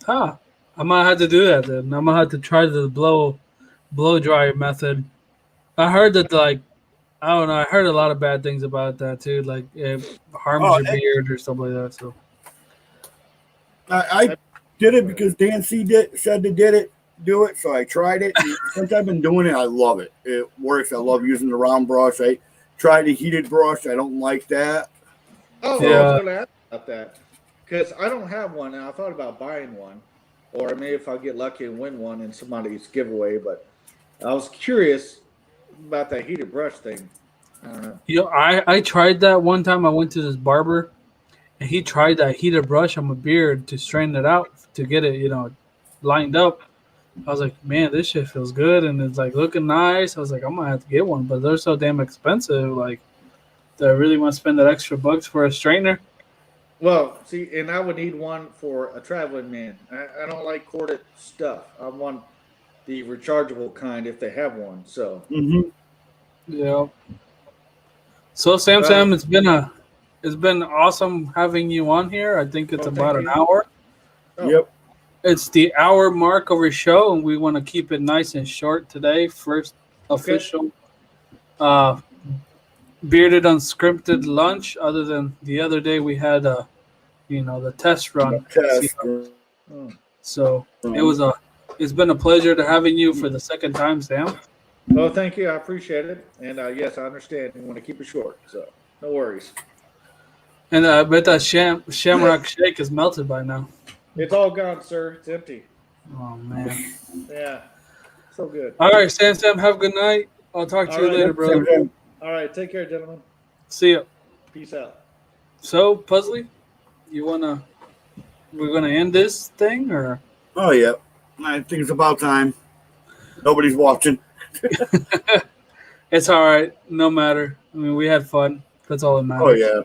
I might have to do that then. I might have to try the blow dry method. I heard that I don't know. I heard a lot of bad things about that too. Like it harms Oh, your beard or stuff like that. So I did it because Dan C said to do it, so I tried it. And since I've been doing it, I love it. It works. I love using the round brush. I tried a heated brush. I don't like that. Oh, Yeah. I was going to ask about that because I don't have one, and I thought about buying one, or maybe if I get lucky and win one in somebody's giveaway. But I was curious about that heated brush thing. I don't know. you know, I tried that one time. I went to this barber, and he tried that heated brush on my beard to straighten it out to get it, lined up. I was like, man, this shit feels good, and it's like looking nice. I was like, I'm gonna have to get one, but they're so damn expensive. Like, do I really want to spend that extra bucks for a straightener? Well, see, and I would need one for a traveling man. I don't like corded stuff. I want the rechargeable kind if they have one. So, Mm-hmm. Yeah. So Sam, it's been awesome having you on here. I think it's Oh, thank about an you. hour. oh, Yep. It's the hour mark of our show, and we want to keep it nice and short today. First official uh, bearded unscripted lunch. Other than the other day, we had the test run. Test. oh. So it's been a pleasure to having you for the second time, Sam. Well, thank you. I appreciate it. And yes, I understand. You want to keep it short. So, no worries. And I bet that Shamrock Shake is melted by now. It's all gone, sir. It's empty. Oh man! Yeah. So good. All right, Sam. Have a good night. I'll talk to All you right. later, brother. All right. Take care, gentlemen. See ya. Peace out. So, Puzzly, we're gonna end this thing, or Oh, yeah. I think it's about time. Nobody's watching. it's all right. No matter. I mean, we had fun. That's all that matters. Oh, yeah.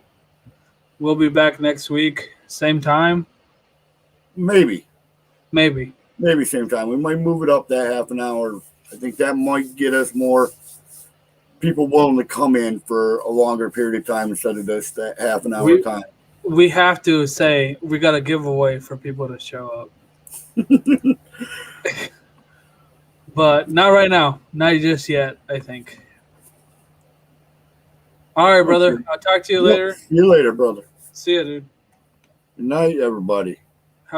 We'll be back next week, same time, Maybe. maybe. Maybe same time. We might move it up that half an hour. I think that might get us more people willing to come in for a longer period of time instead of just that half an hour time. We have to say we got a giveaway for people to show up. But not right now. Not just yet, I think. All right, brother. I'll talk to you later. See you later, brother. See ya, dude. Good night, everybody.